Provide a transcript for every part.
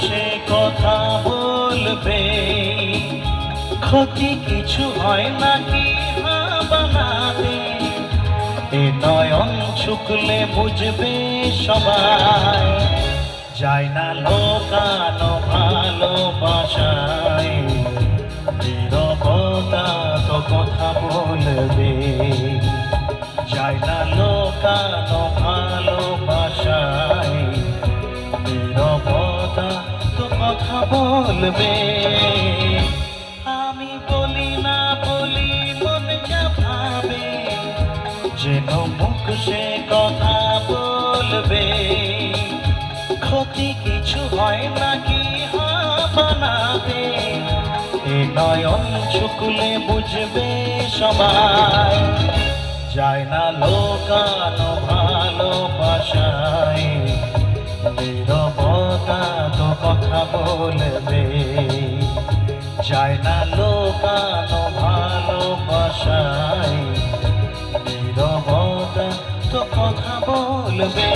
সে কথা বলবে, ক্ষতি কিছু হয় নাকি বানাবে, এ নয়ন শুকলে বুঝবে সবাই। যায় না লোকানো ভালোবাসায়, নীরবতা তো কথা বলবে। যায় না লোকানো ভালোবাসায়, নীরবতা তো কথা বলবে। আমি বলি না বলি মন যা ভাবে, যেন মুখ সে কথা বলবে, ক্ষতি কিছু হয় নাকি বানাবে, এ নয়ন শুকলে বুঝবে সবাই। যায় না লোকানো ভালোবাসায়, নীরবতা তো কথা বলবে। যায় না লোকানো ভালোবাসায়, নীরবতা তো কথা বলবে।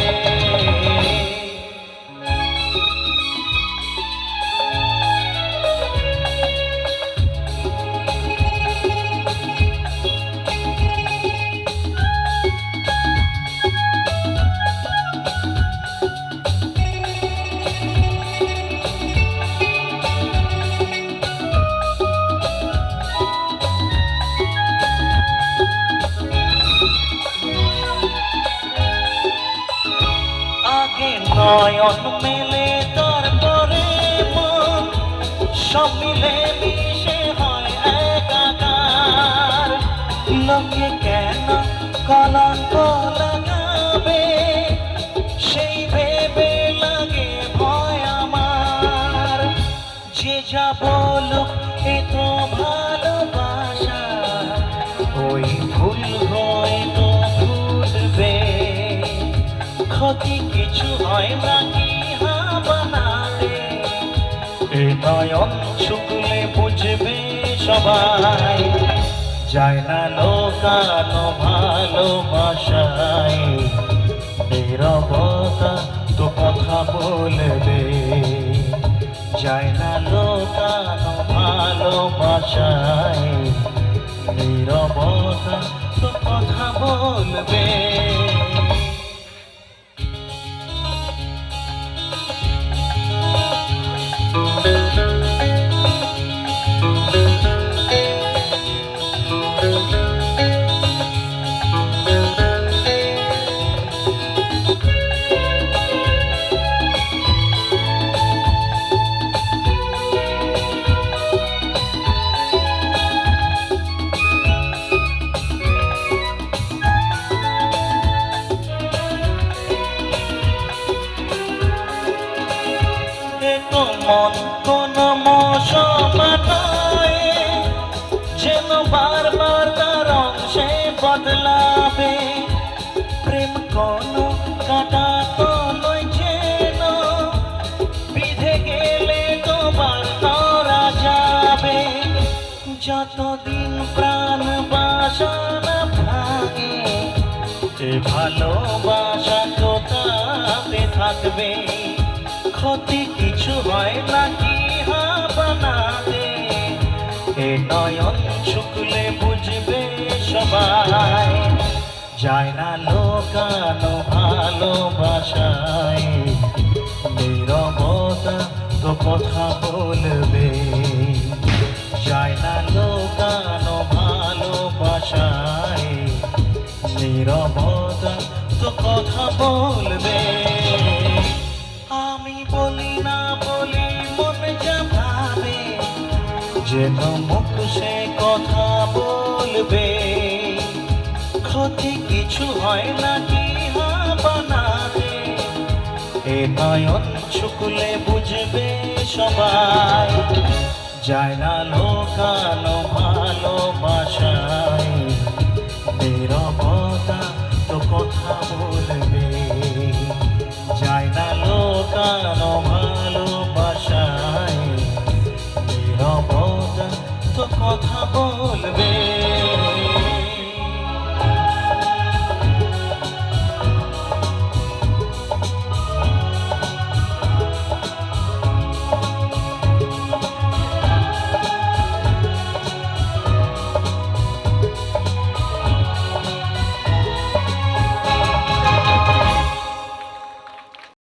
নয়ন মেলে তারপরে মন, সব মিলে মিশে হয় একাকার। লোকে কেন কলঙ্ক লাগাবে, সেই ভেবে লাগে ভয় আমার। যে যা বলুক এ তো ভালোবাসা, ওই ভুল হয়তো ভুলবে, ক্ষতি কিছু হয় নাকি বানাবে, এ নয়ন শুকলে বুঝবে সবাই। যায় না লোকানো ভালোবাসায়, নীরবতা তো কথা বলবে। যায় না লোকানো ভালোবাসায়, নীরবতা তো কথা বলবে। মন কোন মশায়, যেন বারবার তার অংশে বদলাবে। প্রেম কোন কাটা তলয় যেন বিধে গেলে তোমার ধরা যাবে। যতদিন প্রাণ বাসনা ভাঙে, এ ভালোবাসা তো তাতে থাকবে, ক্ষতি কিছু হয় নাকি বানাবে, এ নয়ন শুকলে বুঝবে সবাই। যায় না লোকানো ভালোবাসায়, নীরবতা তো কথা বলবে। যায় না লোকানো ভালোবাসায়, নীরবতা তো কথা বলবে। আমি বলি না বলি মন যা ভাবে, যেন মুখ সে কথা বলবে, ক্ষতি কিছু হয় নাকি বানাবে, এ নয়ন শুকলে বুঝবে সবাই। যায় না লোকানো ভালোবাসায়, নীরবতা তো কথা বলবে। যায় না লোকানো ভালোবাসায়, নীরবতা তো কথা